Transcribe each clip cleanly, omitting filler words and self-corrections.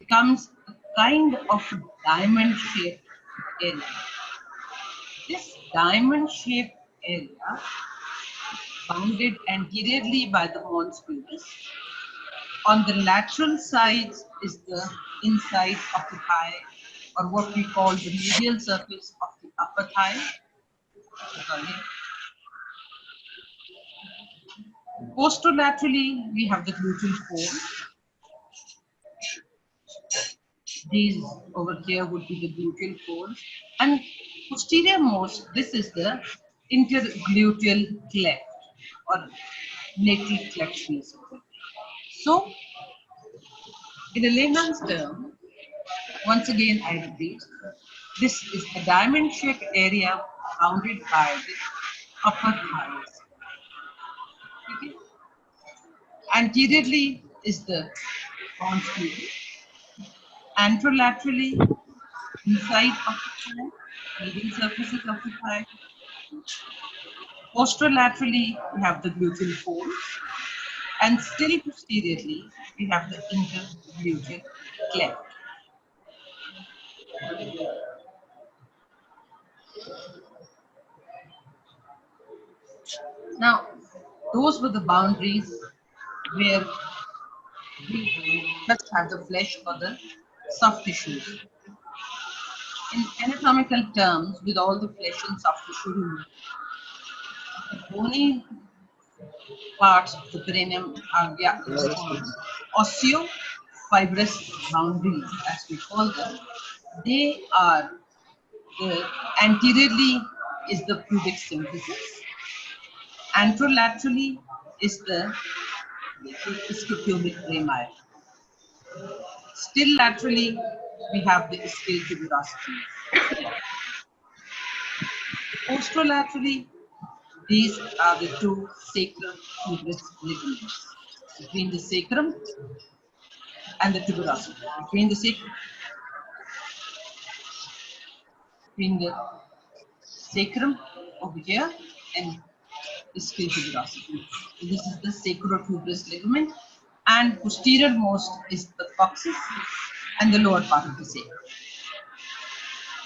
becomes a kind of diamond-shaped area. This diamond-shaped area bounded anteriorly by the mons pubis. On the lateral sides is the inside of the thigh, or what we call the medial surface of the upper thigh. Sorry. Posterolaterally, we have the gluteal fold. These over here would be the gluteal folds. And posterior most, this is the intergluteal cleft or natal cleft basically. So, in a layman's term, once again I repeat, this is a diamond-shaped area bounded by the upper thighs. Okay. Anteriorly is the pons pubis. Anterolaterally, inside of the thigh, medial surfaces of the thigh. Posterolaterally, we have the gluteal folds, and still posteriorly, we have the intergluteal cleft. Now, those were the boundaries where we just have the flesh or the soft tissues. In anatomical terms, with all the flesh and soft tissue removed, the bony parts of the perineum are osseo-fibrous boundaries, as we call them. They are anteriorly is the pubic symphysis. Anterolaterally is the ischiopubic rami. Still laterally, we have the ischial tuberosities. Posterolaterally, these are the two sacral tuberous ligaments between the sacrum and the tuberosity. Between the sacrum over here and ischial tuberosity. This is the sacrotuberous ligament, and posterior most is the coccyx and the lower part of the sacrum.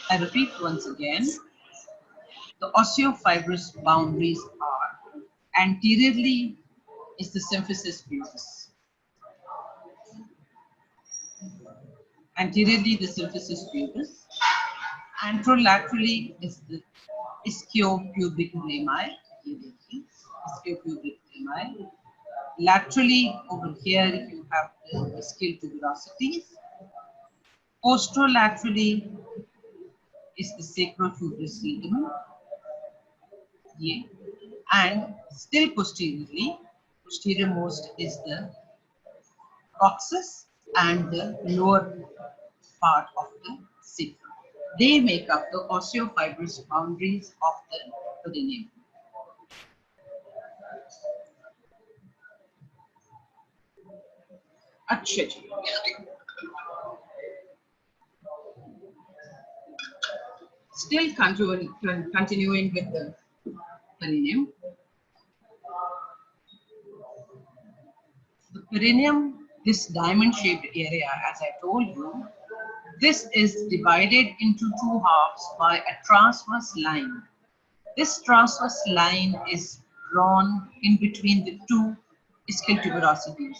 I repeat once again, the osseo-fibrous boundaries are anteriorly is the symphysis pubis. Anteriorly the symphysis pubis. Anterolaterally is the ischiopubic rami. Ischiopubic rami. Laterally over here you have the ischial tuberosities. Posterolaterally is the sacrotuberous ligament. Yeah. And still posteriorly, posterior most is the coccyx and the lower part of the sacrum. They make up the osseo-fibrous boundaries of the perineum. अच्छा जी. Still continuing with the perineum. The perineum, this diamond-shaped area, as I told you, this is divided into two halves by a transverse line. This transverse line is drawn in between the two ischial tuberosities,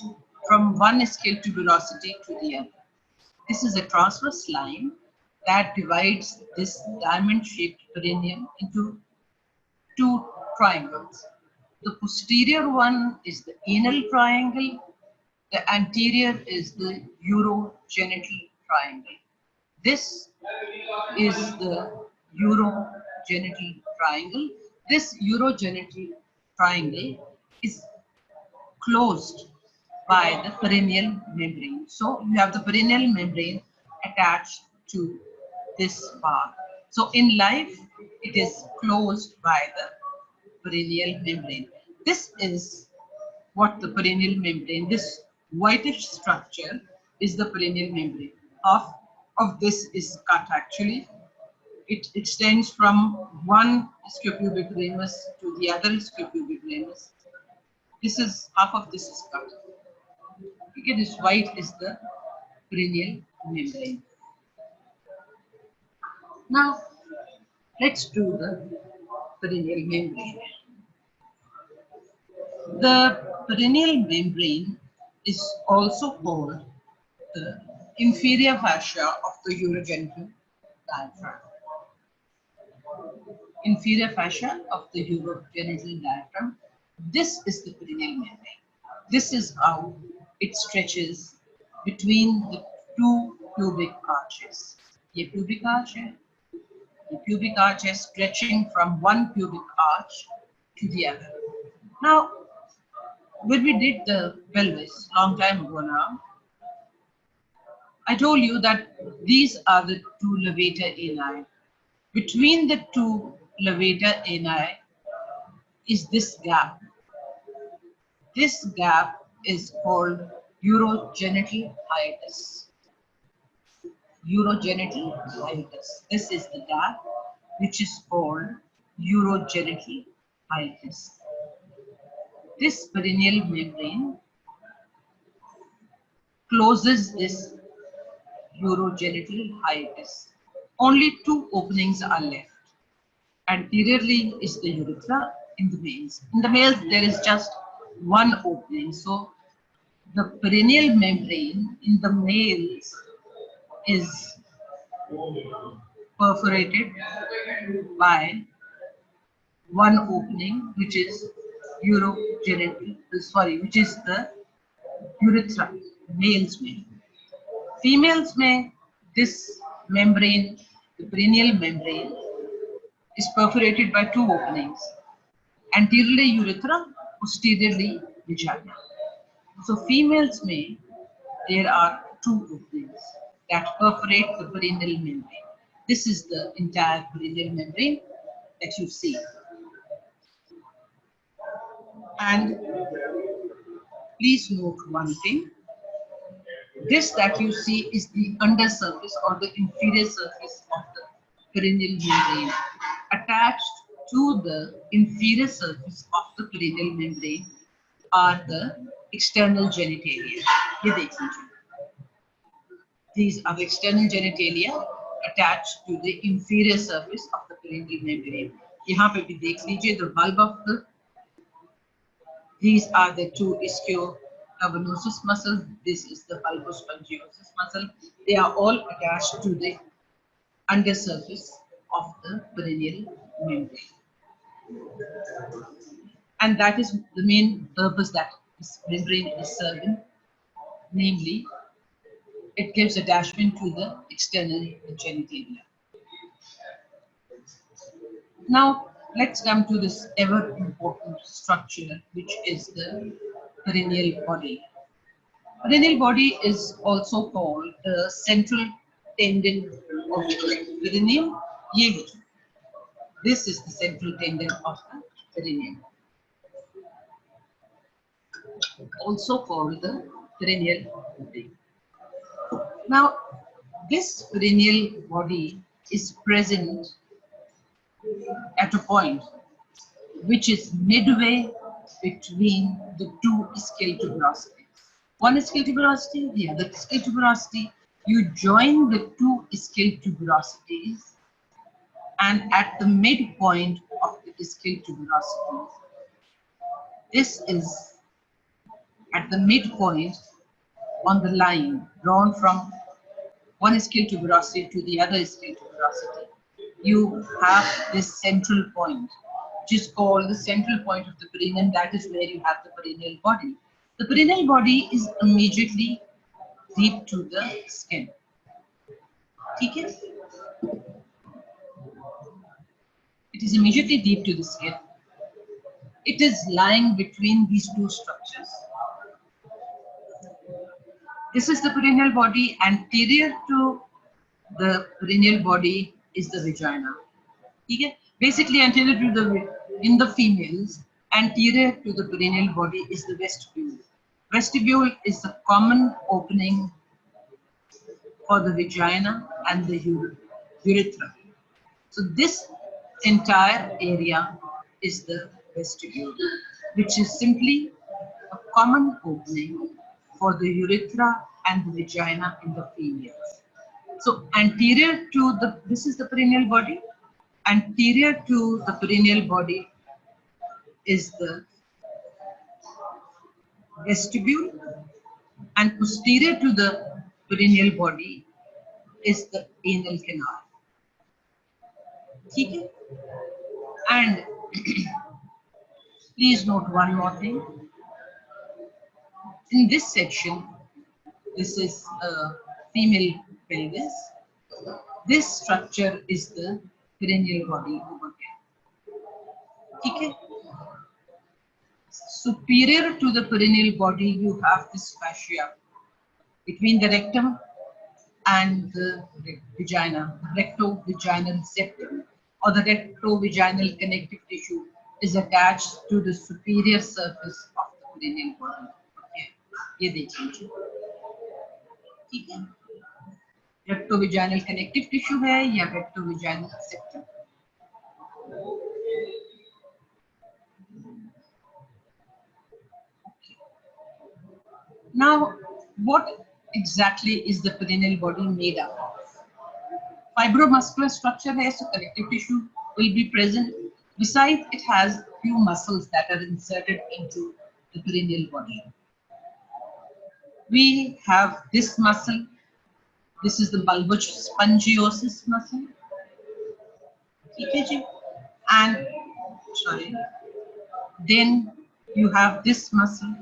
from one ischial tuberosity to the other. This is a transverse line that divides this diamond-shaped perineum into two triangles. The posterior one is the anal triangle. The anterior is the urogenital triangle. This is the urogenital triangle. This urogenital triangle is closed by the perennial membrane. So you have the perennial membrane attached to this part. So in life, it is closed by the perennial membrane. This is what the perennial membrane, this whitish structure is the perennial membrane. Half of this is cut actually. It extends from one ischiopubic ramus to the other ischiopubic ramus. This is half of this is cut. Okay, this white is the Perineal membrane. Now, let's do the perineal membrane. The perineal membrane is also called the inferior fascia of the urogenital diaphragm. Inferior fascia of the urogenital diaphragm. This is the perineal membrane. This is how it stretches between the two pubic arches. ये pubic arch है. The pubic arch is stretching from one pubic arch to the other. Now, when we did the pelvis long time ago now, I told you that these are the two levator ani. Between the two levator ani is this gap. This gap is called urogenital hiatus. Urogenital hiatus. This is the gap which is called urogenital hiatus. This perineal membrane closes this urogenital hiatus. Only two openings are left. Anteriorly is the urethra in the males. In the males, there is just one opening. So the perineal membrane in the males is perforated by one opening, which is which is the urethra. Males may. Females may, this membrane, the perineal membrane, is perforated by two openings. Anteriorly urethra, posteriorly vagina. So females may, there are two openings that perforate the perineal membrane. This is the entire perineal membrane that you see. And please note one thing. This that you see is the undersurface or the inferior surface of the perineal membrane. Attached to the inferior surface of the perineal membrane are the external genitalia. These are the external genitalia attached to the inferior surface of the perineal membrane. यहाँ पे भी देख लीजिए, the bulb of the, these are the two ischiocavernosus muscles. This is the bulbospongiosus muscle. They are all attached to the undersurface of the perineal membrane. And that is the main purpose that this membrane is serving, namely, it gives attachment to the external genitalia. Now, let's come to this ever important structure, which is the perennial body. Perennial body is also called the central tendon of the perineum. This is the central tendon of the perineum, also called the perennial body. Now, this perennial body is present at a point which is midway between the two ischial tuberosities. One ischial tuberosity, the other ischial tuberosity. You join the two ischial tuberosities, and at the midpoint of the ischial tuberosities, this is at the midpoint on the line drawn from one ischial tuberosity to the other ischial tuberosity. You have this central point, which is called the central point of the perineum. That is where you have the perennial body. The perennial body is immediately deep to the skin. Okay? It is immediately deep to the skin. It is lying between these two structures. This is the perennial body. Anterior to the perennial body is the vagina. Okay? Basically, anterior to the, in the females, anterior to the perennial body is the vestibule. Vestibule is the common opening for the vagina and the urethra. So this entire area is the vestibule, which is simply a common opening for the urethra and the vagina in the females. So anterior to the, this is the perineal body. Anterior to the perineal body is the vestibule, and posterior to the perineal body is the anal canal. Okay? And please note one more thing. In this section, this is a female pelvis. This structure is the perennial body over here. Okay? Superior to the perennial body, you have this fascia between the rectum and the vagina, the recto-vaginal septum, or the recto-vaginal connective tissue is attached to the superior surface of the perennial body. Okay. ये देख लीजिए, ठीक है? Recto-vaginal connective tissue है या recto-vaginal septum? Now, what exactly is the perennial body made up of? Fibromuscular structure है, so connective tissue will be present. Besides, it has few muscles that are inserted into the perennial body. We have this muscle. This is the bulbospongiosis muscle. And sorry. Then you have this muscle,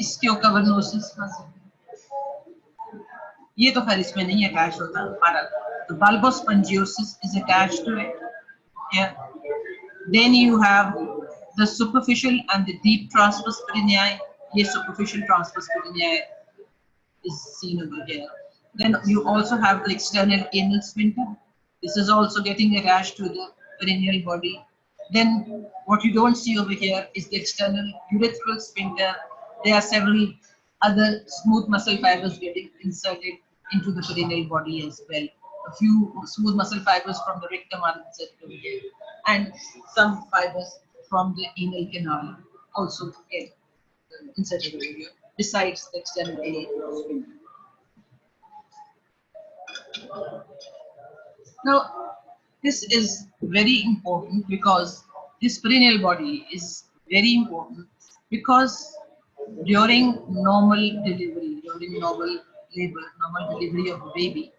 ischiocavernosus muscle. ये तो खैर इसमें नहीं attached होता, the bulbospongiosis is attached to it. Yeah. Then you have the superficial and the deep transverse perineae. ये superficial transverse perineae is seen over here. Then you also have the external anal sphincter. This is also getting attached to the perennial body. Then what you don't see over here is the external urethral sphincter. There are several other smooth muscle fibers getting inserted into the perennial body as well. A few smooth muscle fibers from the rectum are inserted over here, and some fibers from the anal canal also get inserted over here, besides the external anal sphincter. Now, this is very important because this perennial body is very important because during normal delivery, during normal labor, normal delivery of a baby,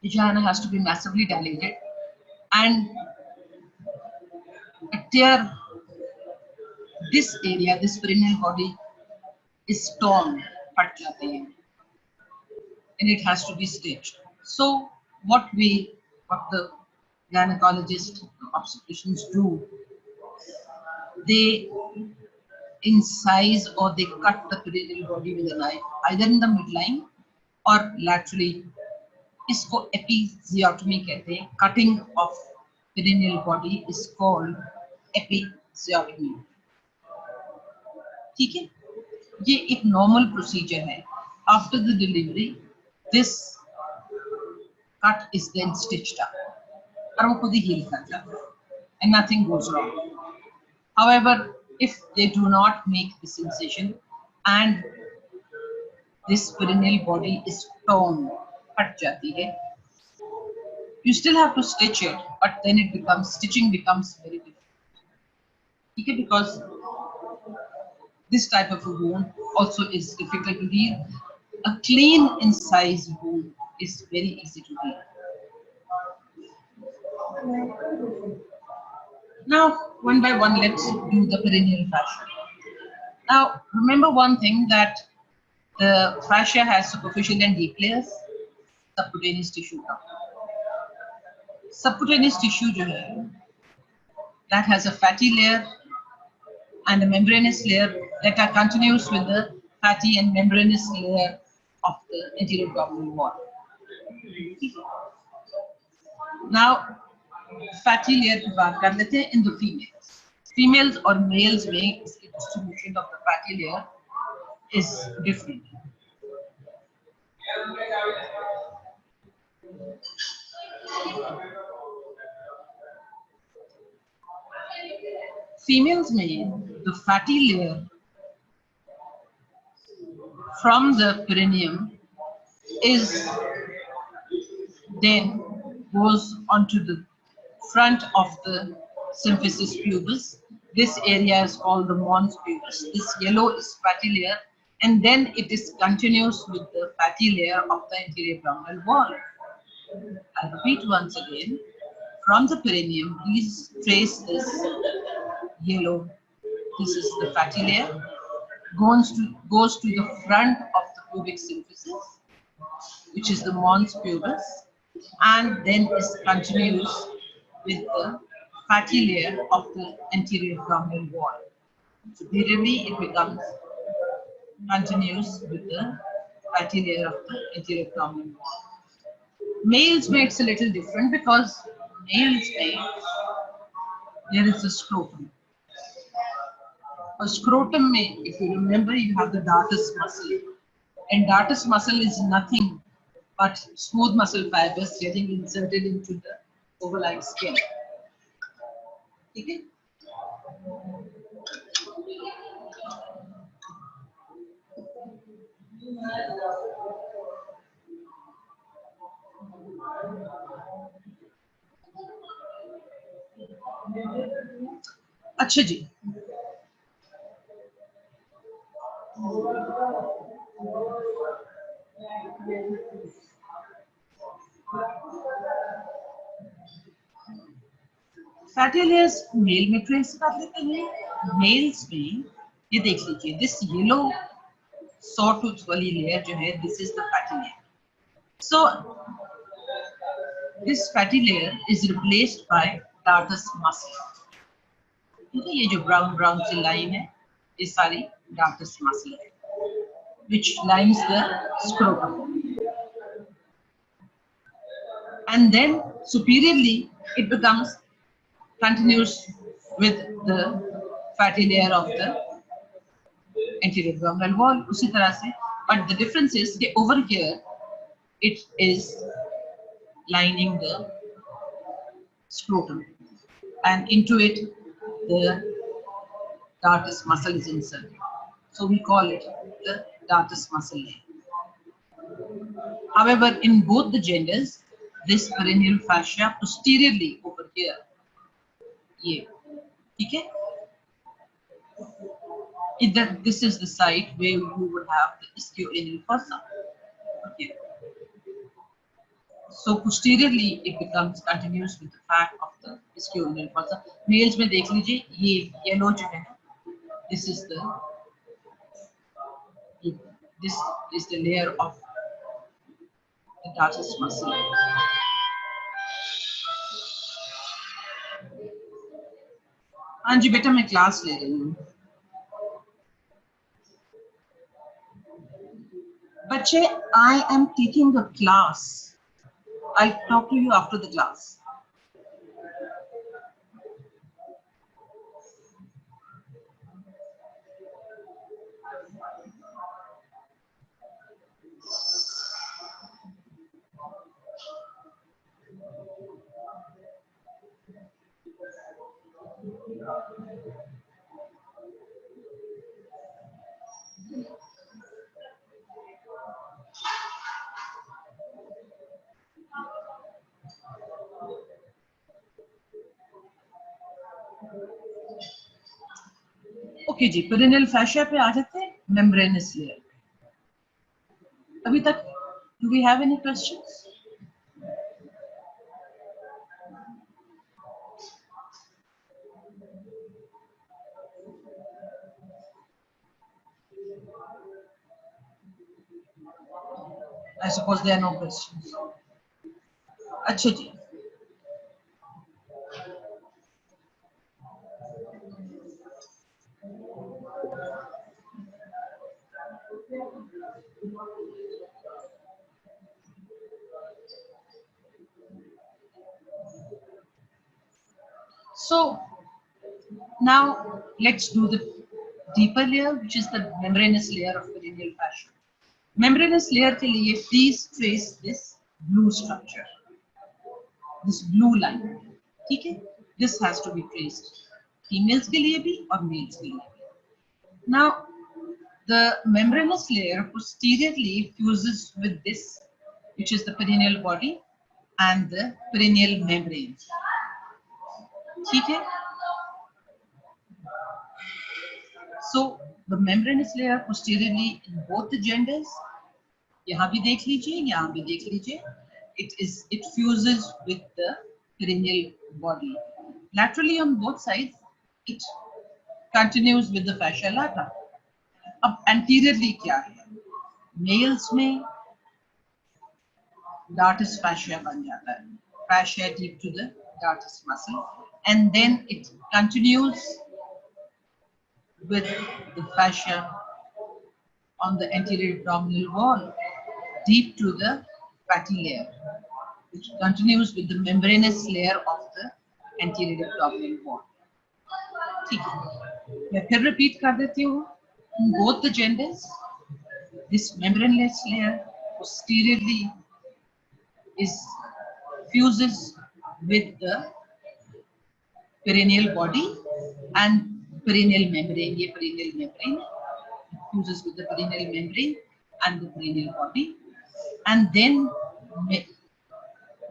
vagina has to be massively dilated, and a tear, this area, this perennial body is torn, फट जाती है, and it has to be stitched. So what the gynecologists, obstetricians do, they incise or they cut the perennial body with a knife, either in the midline or laterally. इसको episiotomy कहते हैं. Cutting of perennial body is called episiotomy. ठीक है? ये एक normal procedure है. After the delivery, this cut is then stitched up. और वो खुद ही heal कर जाता है, and nothing goes wrong. However, if they do not make this incision and this perennial body is torn, फट जाती है, you still have to stitch it, but then stitching becomes very difficult. Okay, because this type of a wound also is difficult to heal. A clean incised wound is very easy to heal. Now, one by one, let's do the perennial fascia. Now, remember one thing, that the fascia has superficial and deep layers, subcutaneous tissue. Subcutaneous tissue जो है, that has a fatty layer and a membranous layer that are continuous with the fatty and membranous layer of the anterior abdominal wall. Now, fatty layer की बात कर लेते हैं in the females. Females or males में इसकी distribution of the fatty layer is different. Females में the fatty layer from the perineum is then goes onto the front of the symphysis pubis. This area is called the mons pubis. This yellow is fatty layer, and then it is continuous with the fatty layer of the anterior abdominal wall. I'll repeat once again. From the perineum, please trace this yellow. This is the fatty layer. Goes to the front of the pubic symphysis, which is the mons pubis, and then is continuous with the fatty layer of the anterior abdominal wall. Superiorly, it becomes continuous with the fatty layer of the anterior abdominal wall. Males may it's a little different because males may there is a scrotum. A scrotum may, if you remember, you have the dartus muscle, and dartus muscle is nothing but smooth muscle fibers getting inserted into the overlying skin. Okay? अच्छा जी fatty layers male में trace कर लेते हैं males में ये देख लीजिए दिस येलो sawtooth वाली लेयर जो है this is the fatty layer so this fatty layer is replaced by dartos muscle ठीक है ये जो ब्राउन ब्राउन सी लाइन है ये सारी डार्टस मसल है which lines the scrotum and then superiorly it becomes continuous with the fatty layer of the anterior abdominal wall उसी तरह से but the difference is that over here it is lining the scrotum and into it the dartus muscle is inserted so we call it the dartus muscle layer. However, in both the genders this perennial fascia posteriorly over here ये ठीक है this is the site where you would have the ischial fossa. Okay. So posteriorly it becomes continuous with the fat of the ischial fossa. Males में देख लीजिए ये yellow जो है this is the layer of the dartus muscle. हाँ जी बेटा मैं class ले रही हूँ बच्चे I am taking a class. I'll talk to you after the class. Okay जी पेरिनियल फैशिया पे आ जाते हैं मेम्ब्रेनस लेयर अभी तक do we have any questions I suppose there are no questions. अच्छा जी So now let's do the deeper layer, which is the membranous layer of perennial fashion. Membranous layer के लिए please trace this blue structure, this blue line. ठीक है? This has to be traced. Females के लिए भी और males के लिए भी. Now The membranous layer posteriorly fuses with this, which is the perineal body and the perineal membrane. ठीक है? So the membranous layer posteriorly in both the genders. यहाँ भी देख लीजिए, यहाँ भी देख लीजिए. It fuses with the perineal body. Laterally on both sides, it continues with the fascia lata. अब anteriorly क्या है? Males में dartus fascia बन जाता है. Fascia deep to the dartus muscle, and then it continues with the fascia on the anterior abdominal wall, deep to the fatty layer, which continues with the membranous layer of the anterior abdominal wall. ठीक है, मैं फिर repeat कर देती हूँ. In both the genders, this membranous layer posteriorly fuses with the perineal body and perineal membrane. ये perineal membrane fuses with the perineal membrane and the perineal body, and then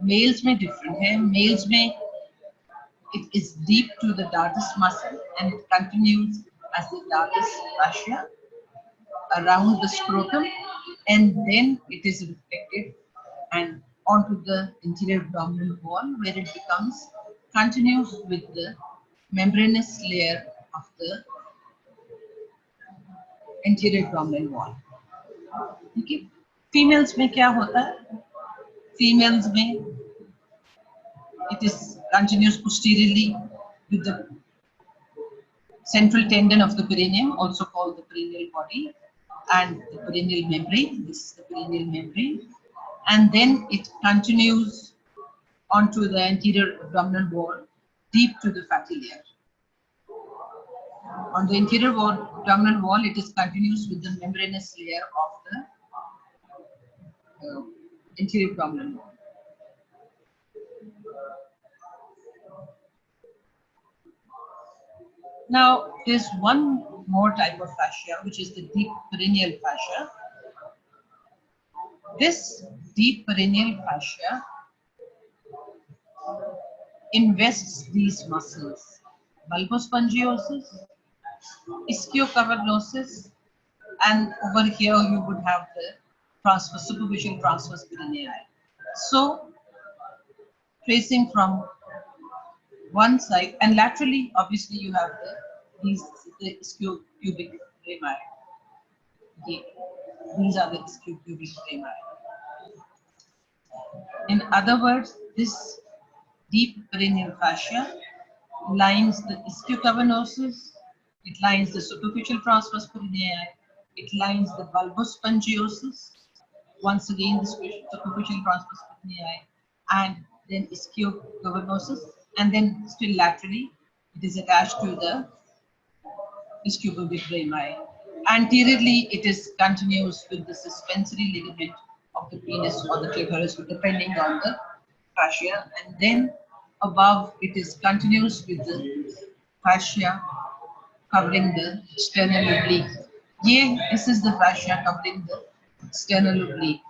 males में different है. Males में it is deep to the dartus muscle and it continues as the dartus fascia around the scrotum, and then it is reflected and onto the anterior abdominal wall, where it becomes continuous with the membranous layer of the anterior abdominal wall. Okay. Females में क्या होता है? Females में it is continuous posteriorly with the central tendon of the perineum, also called the perineal body, and the perineal membrane. This is the perineal membrane, and then it continues onto the anterior abdominal wall, deep to the fatty layer. On the anterior abdominal wall, it is continuous with the membranous layer of the anterior abdominal wall. Now, there's one more type of fascia, which is the deep perineal fascia. This deep perineal fascia invests these muscles: bulbospongiosis, ischiocavernosus, and over here you would have the superficial transverse perineal. So, tracing from one side, and laterally, obviously, you have the ischiopubic rami. These are the ischiopubic rami. In other words, this deep perineal fascia lines the ischiocavernosus, it lines the superficial transverse perineal, it lines the bulbospongiosus, once again the superficial transverse perineal, and then ischiocavernosus, and then still laterally it is attached to the ischiopubic rami. Anteriorly, it is continuous with the suspensory ligament of the penis or the clitoris, depending on the fascia, and then above it is continuous with the fascia covering the sternal oblique. This is the fascia covering the sternal oblique.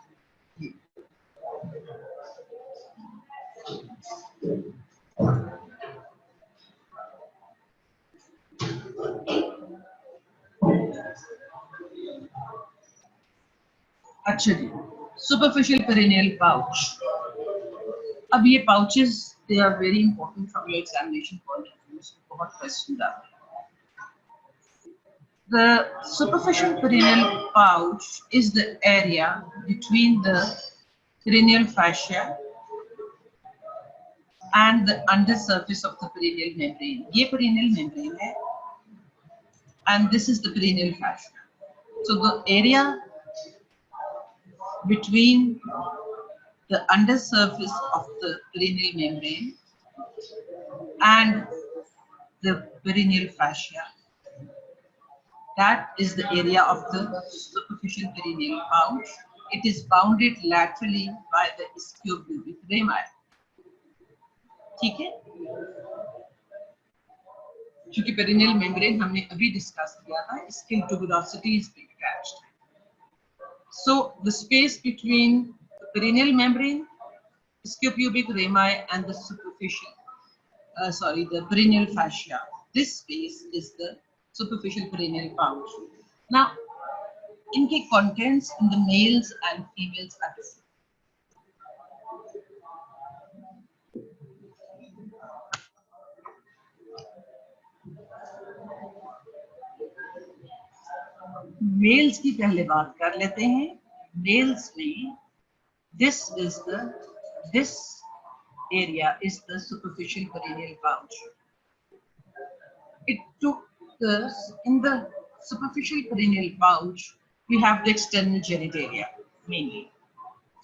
अच्छा जी, superficial perineal pouch. अब ये pouches, they are very important from your examination point of view. बहुत question आते हैं. The superficial perineal pouch is the area between the perineal fascia and the undersurface of the perineal membrane. ये perineal membrane है, and this is the perineal fascia. So the area between the undersurface of the perineal membrane and the perineal fascia, that is the area of the superficial perineal pouch. It is bounded laterally by the ischiopubic rami. ठीक है? क्योंकि perennial membrane हमने अभी discuss किया था, इसकी tuberosities पे So the space between the perineal membrane, ischiopubic rami, and the the perineal fascia. This space is the superficial perineal pouch. Now, इनके contents in the males and females are different. Males की पहले बात कर लेते हैं. Males में this area is the superficial perineal pouch. It took in the superficial perineal pouch we have the external genitalia mainly.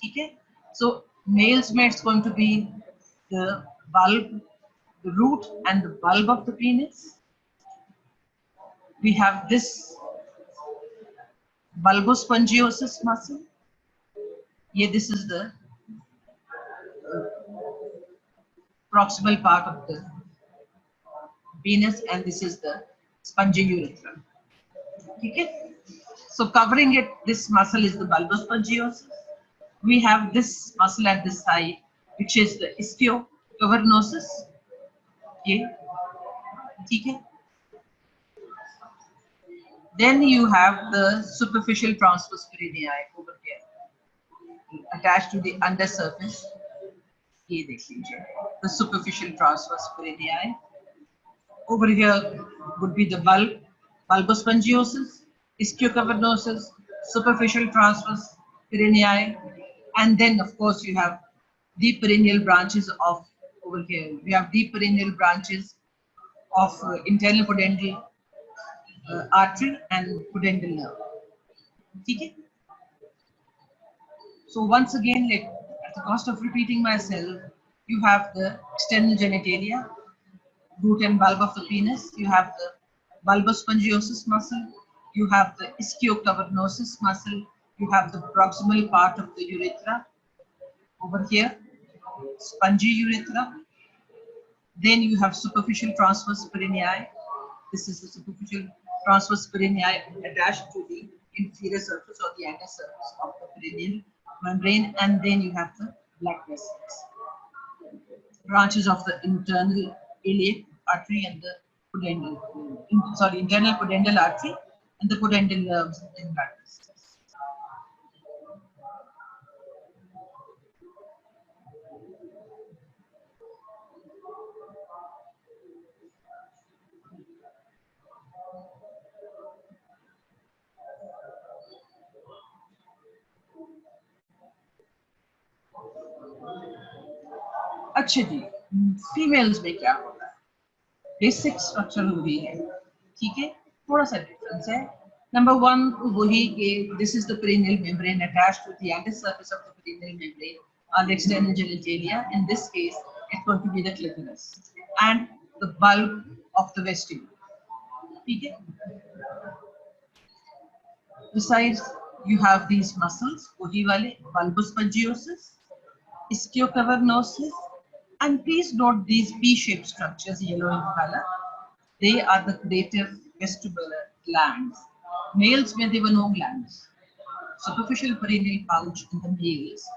Okay, so males में it's going to be the bulb, the root and the bulb of the penis. We have this bulbospongiosus muscle. Yeah, this is the proximal part of the penis, and this is the spongy urethra. Okay, so covering it, this muscle is the bulbospongiosus. We have this muscle at the side, which is the ischiocavernosus. Okay. Okay. Then you have the superficial transverse perineum over here, attached to the undersurface. ये देख लीजिए, the superficial transverse perineum. Over here would be the bulbospongiosus, ischiocavernosus, superficial transverse perineum, and then of course you have deep perineal branches of over here. We have deep perineal branches of internal pudendal artery and pudendal nerve. Okay? So once again, like at the cost of repeating myself, you have the external genitalia, root and bulb of the penis, you have the bulbospongiosus muscle, you have the ischiocavernosus muscle, you have the proximal part of the urethra over here, spongy urethra. Then you have superficial transverse perineum. This is the superficial transverse perineum attached to the inferior surface or the anterior surface of the perineal membrane, and then you have the blood vessels, branches of the internal iliac artery and the internal pudendal artery and the pudendal nerves and blood vessels. अच्छा जी, females में क्या होता है? Basic structure वही है, ठीक है, थोड़ा सा डिफरेंस है. Number one, वही के this is the perineal membrane attached to the anterior surface of the perineal membrane or the external genitalia. In this case, it's going to be the clitoris and the bulb of the vestibule. ठीक है. Besides, you have these muscles, वही वाले bulbospongiosus, ischiocavernosus, and please note these P-shaped structures, yellow in color. They are the creative vestibular glands. Males, when there were no glands. Superficial perineal pouch in the males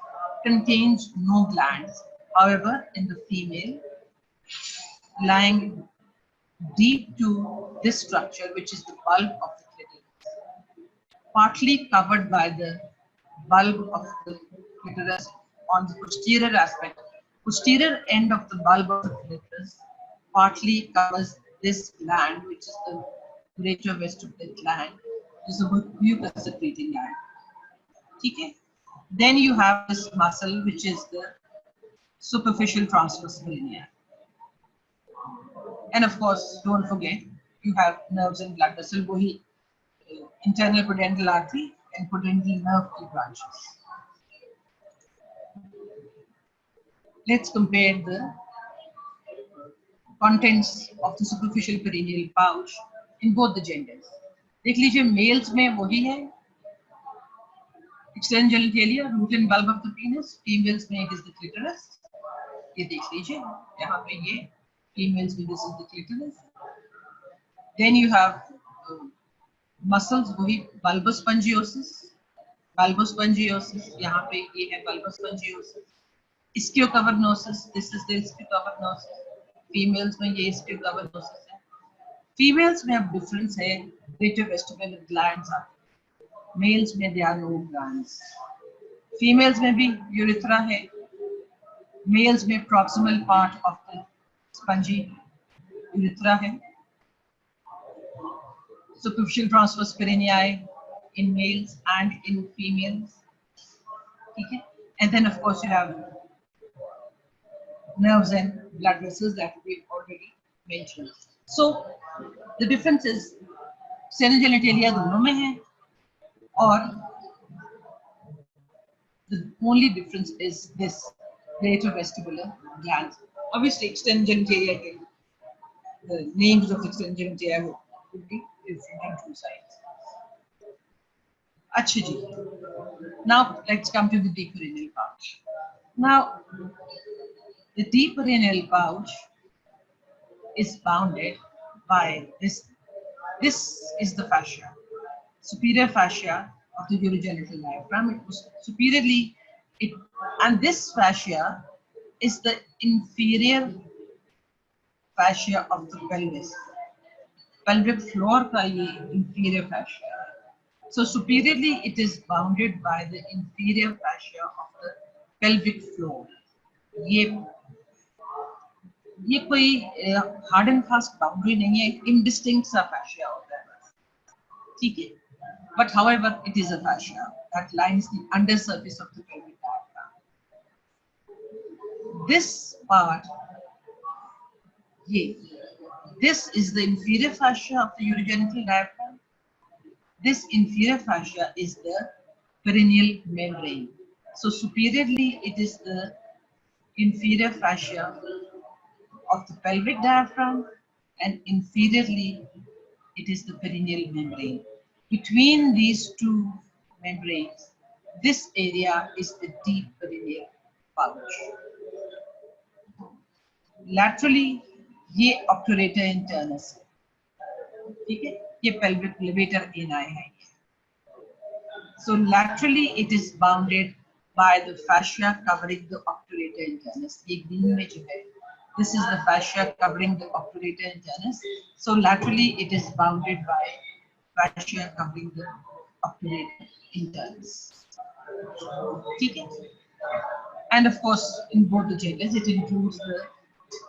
contains no glands. However, in the female, lying deep to this structure, which is the bulb of the clitoris, partly covered by the bulb of the clitoris on the posterior aspect. Posterior end of the bulb of the clitoris partly covers this gland, which is the greater vestibular gland, which is a mucus secreting gland. Okay. Then you have this muscle, which is the superficial transverse perineum. And of course, don't forget, you have nerves and blood vessel, internal pudendal artery and pudendal nerve branches. Let's compare the contents of the superficial perineal pouch in both the genders. देख लीजिए, males में वही है, external genitalia, root and bulb of the penis. Females में it is the clitoris. ये देख लीजिए, यहाँ पे ये females में this is the clitoris. Then you have muscles, वही bulbospongiosus, Bulbospongiosis, यहाँ पे ये है bulbospongiosis. Ischiocavernosus, this is the ischiocavernosus. Females में ये ischiocavernosus है. Females में अब difference है, greater vestibular glands आते हैं. Males में there are no glands. Females में भी urethra है. Males में proximal part of the spongy urethra है. Superficial transverse perineae in males and in females. Okay? And then of course you have nerves and blood vessels that we've already mentioned. So the difference is cerebral genitalia दोनों में है और the only difference is this greater vestibular glands. Obviously external genitalia, the names of external genitalia would be different on two sides. अच्छा जी. Now let's come to the deep perineal pouch. Now the deep perineal pouch is bounded by this. This is the fascia, superior fascia of the urogenital diaphragm. It was superiorly, and this fascia is the inferior fascia of the pelvis. Pelvic floor का ये inferior fascia. So superiorly, it is bounded by the inferior fascia of the pelvic floor. ये कोई hard and fast boundary नहीं है, indistinct सा fascia होता है, ठीक है. But however, it is a fascia that lines the undersurface of the pelvic diaphragm. This part, this is the inferior fascia of the urogenital diaphragm. This inferior fascia is the perineal membrane. So superiorly, it is the inferior fascia of the pelvic diaphragm, and inferiorly, it is the perineal membrane. Between these two membranes, this area is the deep perineal pouch. Laterally, ये obturator internus है, ठीक है, ये pelvic levator ani है. So laterally, it is bounded by the fascia covering the obturator internus. ये green में जो है, this is the fascia covering the obturator internus. So laterally, it is bounded by fascia covering the obturator internus. Okay? And of course, in both the genders, it includes the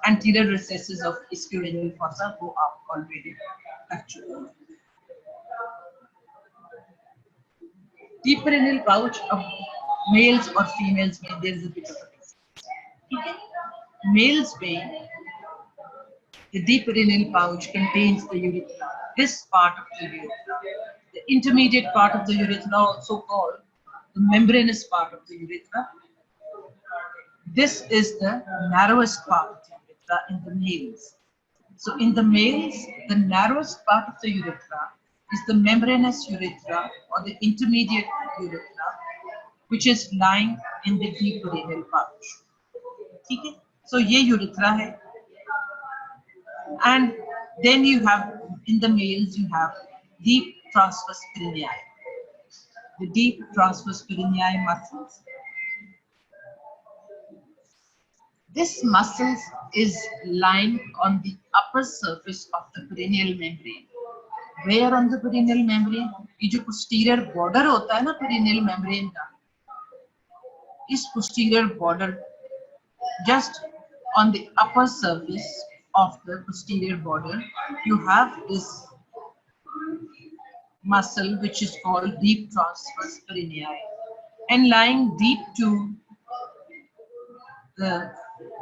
anterior recesses of ischioradial fossa, who are already actual. Deep perineal pouch of males or females, there is a bit of a difference. Okay? Males may, the deep perineal pouch contains the urethra, this part of the urethra, the intermediate part of the urethra, also called the membranous part of the urethra. This is the narrowest part of the urethra in the males. So in the males, the narrowest part of the urethra is the membranous urethra or the intermediate urethra, which is lying in the deep perineal pouch. Okay? So ये urethra है. And then you have, in the males, you have deep transverse perineae. The deep transverse perineae muscles. This muscle is lying on the upper surface of the perineal membrane. Where on the perineal membrane? ये जो posterior border होता है ना perineal membrane का, इस posterior border, just on the upper surface of the posterior border, you have this muscle which is called deep transverse perineae, and lying deep to the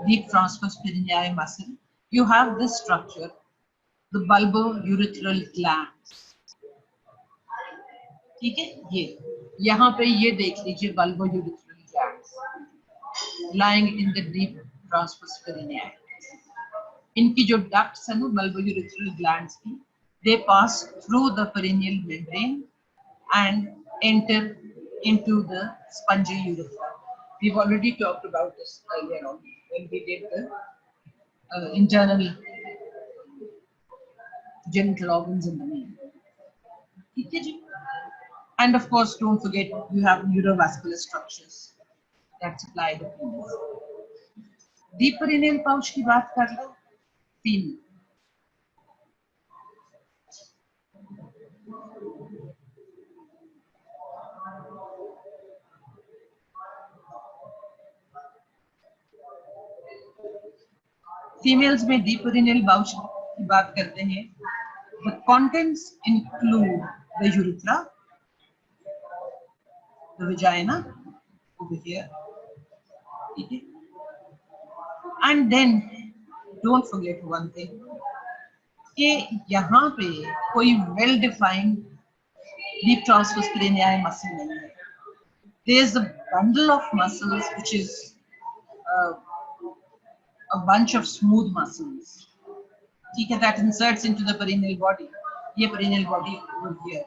deep transverse perineae muscle, you have this structure, the bulbo-urethral glands. ठीक है, ये यहाँ पे ये देख लीजिए bulbo-urethral glands lying in the deep transverse perineae. इनकी जो ducts है ना bulbo-urethral glands की, they pass through the perineal membrane and enter into the spongy urethra. We've already talked about this earlier on when we did the internal genital organs in the male. And of course, don't forget you have neurovascular structures that supply the penis. Deep perineal pouch की बात कर लो. तीन. Females में deep perennial pouch की बात करते हैं. The contents include the urethra, the vagina over here, okay? And then don't forget one thing कि यहाँ पे कोई well defined deep transverse perineal muscle नहीं है. There is a bundle of muscles which is uh, a bunch of smooth muscles. ठीक है, that inserts into the perineal body. ये perineal body over here.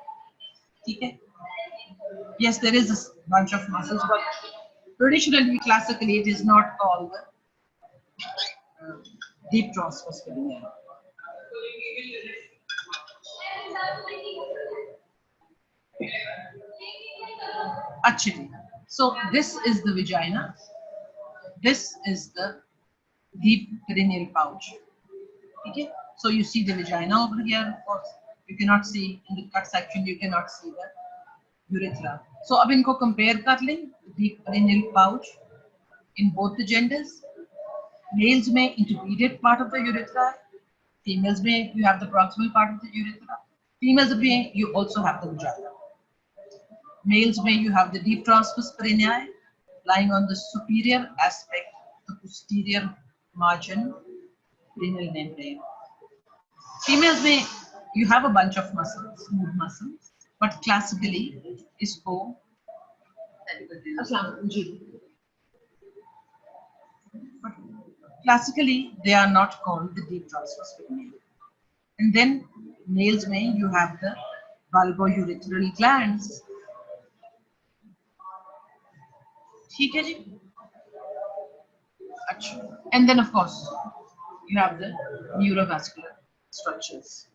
ठीक है. Yes, there is a bunch of muscles, but traditionally, classically, it is not called the deep transverse perineum. Actually, so this is the vagina. This is the deep perineal pouch. Okay, so you see the vagina over here. Of course, you cannot see in the cut section. You cannot see the urethra. So अब इनको compare कर लें. Deep perineal pouch in both the genders. Males में intermediate part of the urethra. Females में you have the proximal part of the urethra. Females में you also have the vagina. Males में you have the deep transverse perineum lying on the superior aspect, the posterior margin, perineal membrane. Females में you have a bunch of muscles, smooth muscles, but classically इसको classically they are not called the deep transverse perineum. And then males में you have the bulbourethral glands. ठीक है जी. अच्छा. And then of course you have the neurovascular structures.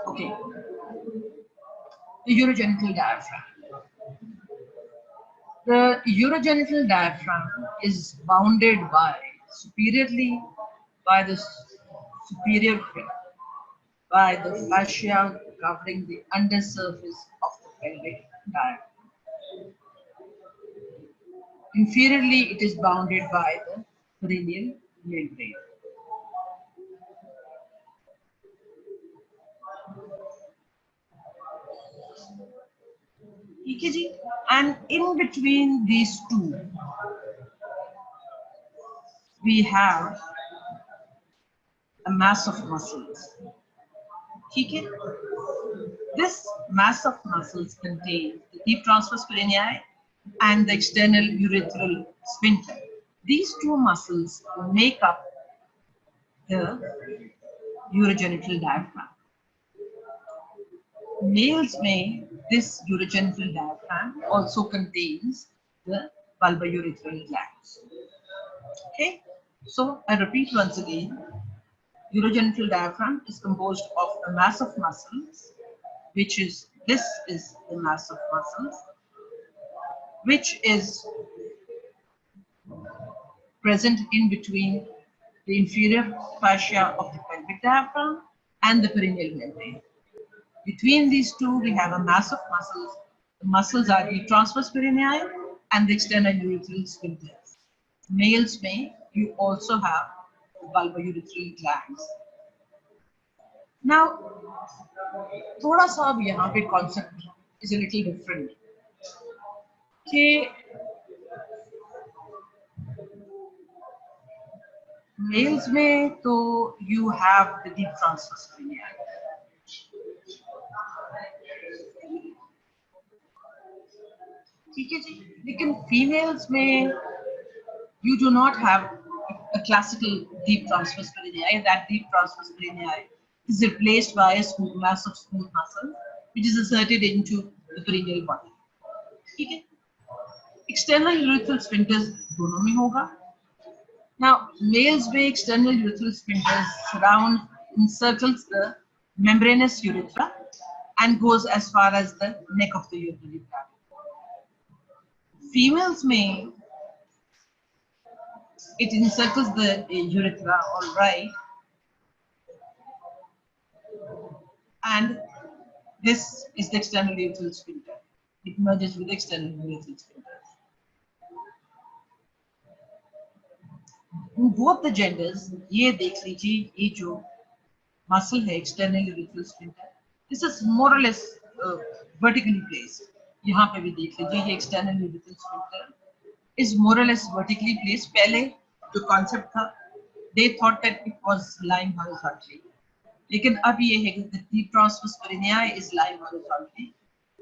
Okay. The urogenital diaphragm. The urogenital diaphragm is bounded by superiorly by the superior by the fascia covering the undersurface of the pelvic diaphragm. Inferiorly, it is bounded by the perennial membrane. And in between these two, we have a mass of muscles. This mass of muscles contains the deep transverse perineum and the external urethral sphincter. These two muscles make up the urogenital diaphragm. Males may this urogenital diaphragm also contains the bulbourethral glands. Okay, so I repeat once again, urogenital diaphragm is composed of a mass of muscles, which is this is the mass of muscles, which is present in between the inferior fascia of the pelvic diaphragm and the perineal membrane. Between these two, we have a mass of muscles. The muscles are the transverse perineum and the external urethral sphincters. Males may you also have the bulbourethral glands. Now, थोड़ा सा अब यहाँ पे concept is a little different. कि males में तो you have the deep transverse perineum. ठीक है जी. लेकिन females में you do not have a classical deep transverse perineum. That deep transverse perineum is replaced by a smooth mass of smooth muscle, which is inserted into the perineal body. ठीक है. External urethral sphincters दोनों में होगा. Now, males way external urethral sphincters surround, encircles the membranous urethra and goes as far as the neck of the urinary bladder. Females may, it encircles the urethra, all right, and this is the external urethral sphincter. It merges with the external urethral sphincter. In both the genders, ये देख लीजिए ये जो muscle है external urethral sphincter. This is more or less vertically placed. यहाँ पे भी देख लीजिए ये external urethral sphincter is more or less vertically placed. पहले जो concept था, they thought that it was lying horizontally. लेकिन अब ये है कि the transverse perineum is lying horizontally,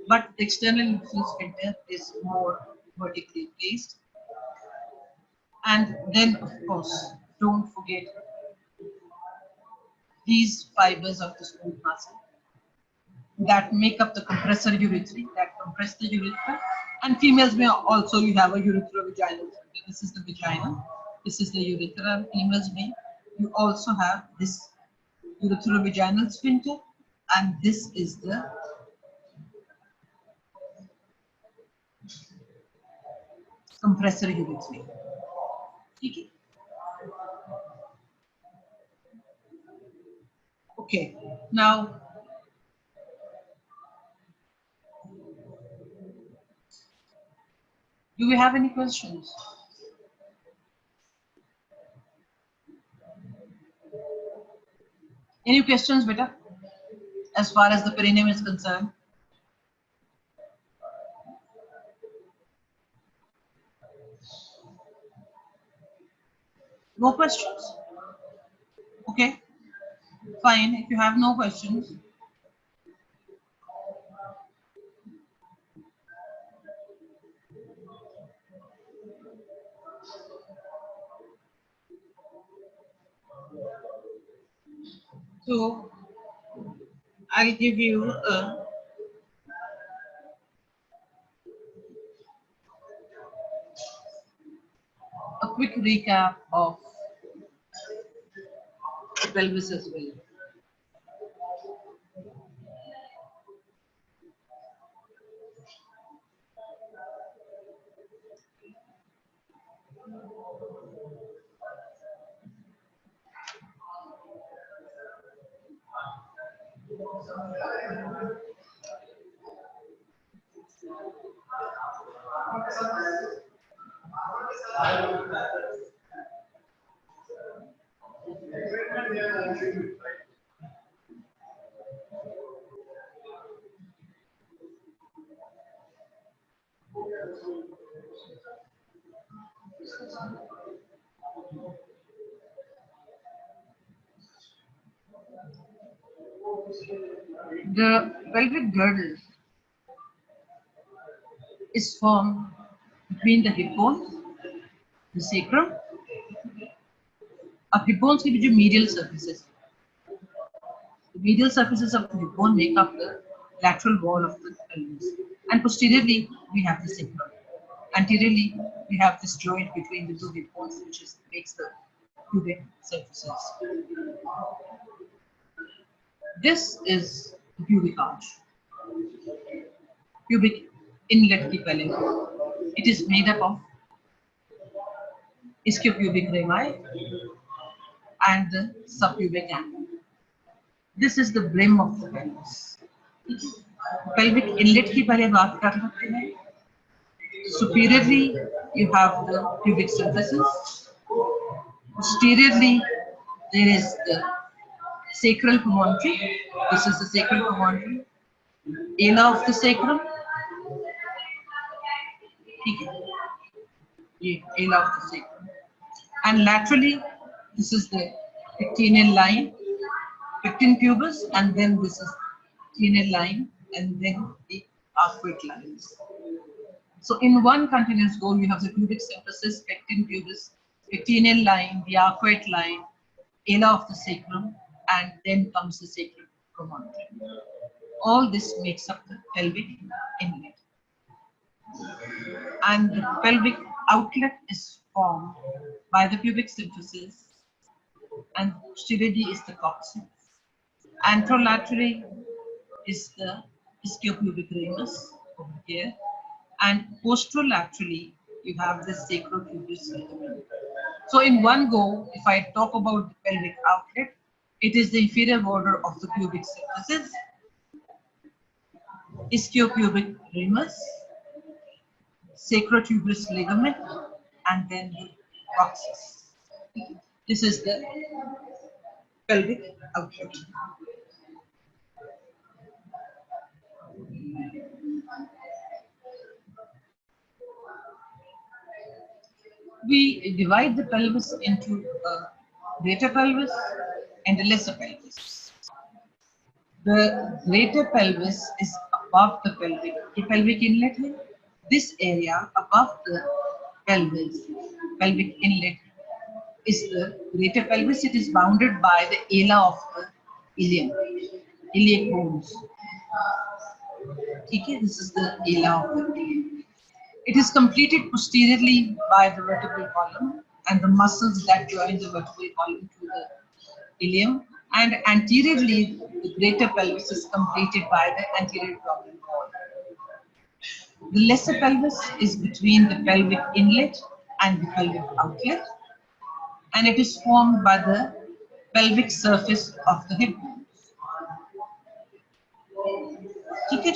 but the external urethral sphincter is more vertically placed. And then, of course, don't forget these fibers of the smooth muscle that make up the compressor urethra, that compress the urethra. And females may also, you have a ureterovaginal sphincter. This is the vagina. This is the urethra. Females may, you also have this ureterovaginal sphincter, and this is the compressor urethra. Okay, now do we have any questions? Any questions, beta, as far as the perineum is concerned? No questions? Okay, fine. If you have no questions, so I'll give you a quick recap of pelvis as well. The pelvic girdle is formed between the hip bones, the sacrum, of hip bones की जो medial surfaces. The medial surfaces of the hip bone make up the lateral wall of the pelvis, and posteriorly we have the sacrum. Anteriorly we have this joint between the two hip bones, which makes the pubic surfaces. This is the pubic arch, pubic inlet की पहले. It is made up of ischiopubic rami and the subpubic angle. This is the brim of the pelvis. Pelvic inlet की पहले बात कर लेते हैं. Superiorly, you have the pubic surfaces. Posteriorly, there is the sacral promontory. This is the sacral promontory. Ala of the sacrum. Ala of the sacrum. And laterally, this is the pectineal line, pectin pubis, and then this is pectineal line, and then the arcuate lines. So in one continuous goal, you have the pubic surfaces, pectin pubis, pectineal line, the arcuate line, ala of the sacrum, and then comes the sacral promontory. All this makes up the pelvic inlet. And the pelvic outlet is formed by the pubic symphysis, and posteriorly is the coccyx. Anterolaterally is the ischiopubic ramus over here, and posterolaterally you have the sacropubis ligament. So in one go, if I talk about the pelvic outlet, it is the inferior border of the pubic symphysis, ischiopubic ramus, sacrotuberous ligament, and then the coccyx. This is the pelvic outlet. We divide the pelvis into a greater pelvis and a lesser pelvis. The greater pelvis is above the pelvic inlet. This area above the pelvic inlet is the greater pelvis. It is bounded by the ala of the ilium, iliac bones. Okay, this is the ala of the ilium. It is completed posteriorly by the vertebral column and the muscles that join the vertebral column to the ilium, and anteriorly the greater pelvis is completed by the anterior abdominal wall. The lesser pelvis is between the pelvic inlet and the pelvic outlet, and it is formed by the pelvic surface of the hip bones. Okay.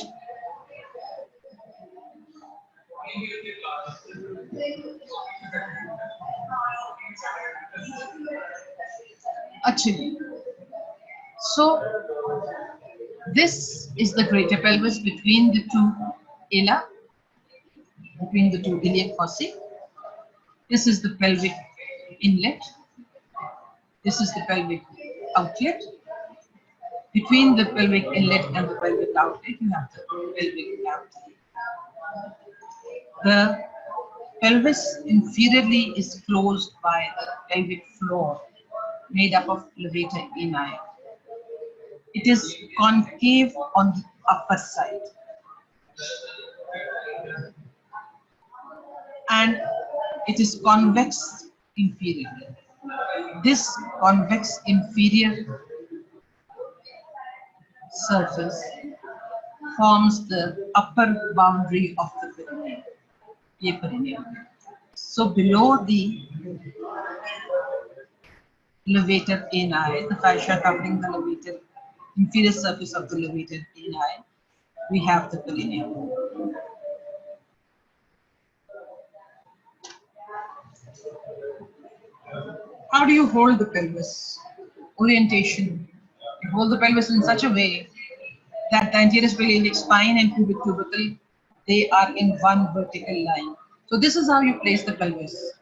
Actually, so this is the greater pelvis between the two ala, between the two iliac fossae. This is the pelvic inlet. This is the pelvic outlet. Between the pelvic inlet and the pelvic outlet, you have the pelvic cavity. The pelvis inferiorly is closed by the pelvic floor, made up of levator ani. It is concave on the upper side, and it is convex inferiorly. This convex inferior surface forms the upper boundary of the perineum. So below the levator ani, the fascia covering the levator, inferior surface of the levator ani, we have the perineum. How do you hold the pelvis? Orientation. You hold the pelvis in such a way that the anterior sphenic spine and pubic tubercle, they are in one vertical line. So this is how you place the pelvis.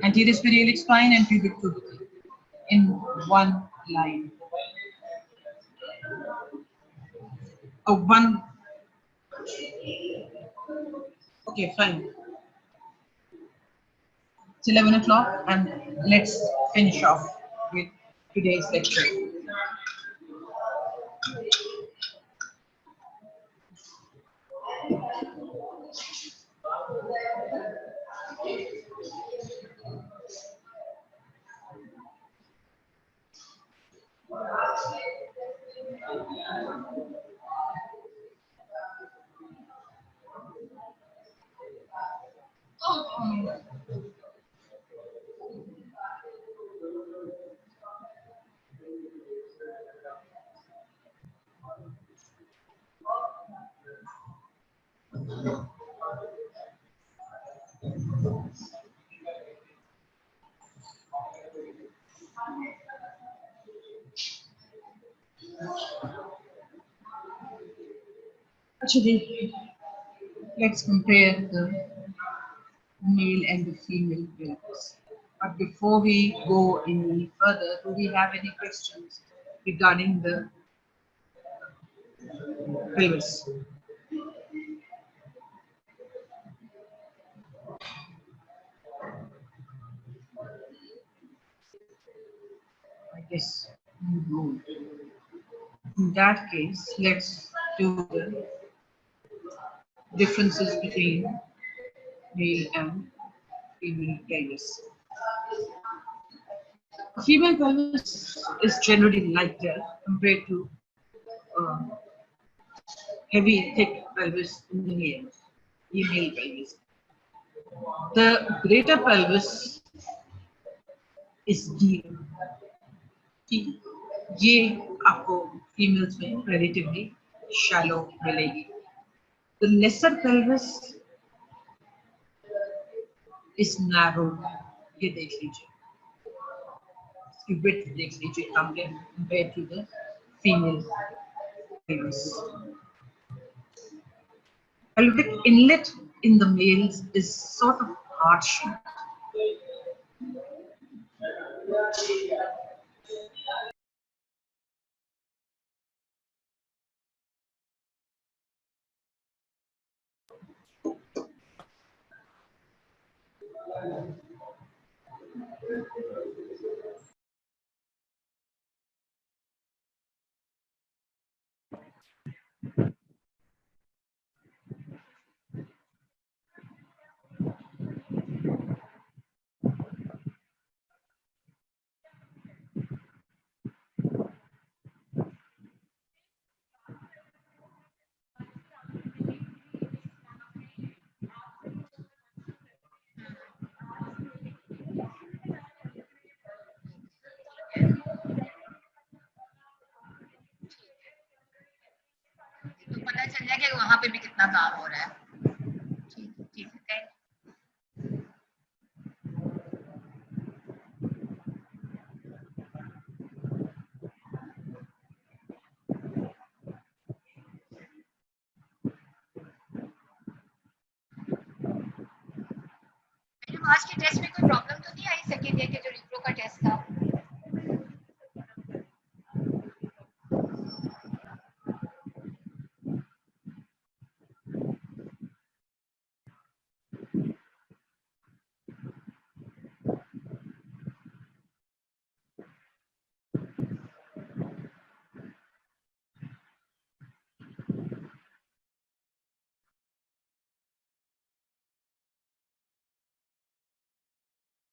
Anterior sphenic spine and pubic tubercle in one line. Okay, fine. It's 11 o'clock and let's finish off with today's lecture. Actually, let's compare the male and the female pelvis. But before we go any further, do we have any questions regarding the pelvis? I guess no. In that case, let's do the differences between male and female pelvis. A female pelvis is generally lighter compared to uh, heavy, thick pelvis in the male, female pelvis. The greater pelvis is deep. कि ये आपको females में relatively shallow मिलेगी. The lesser pelvis is narrow. ये देख लीजिए. इसकी width देख लीजिए compared to the female pelvis. Pelvic inlet in the males is sort of heart-shaped. तो पता चल जाएगा कि वहां पे भी कितना काम हो रहा है. ठीक है. आज के टेस्ट में कोई प्रॉब्लम तो नहीं आई? सेकेंड ईयर के जो रिप्रो का टेस्ट था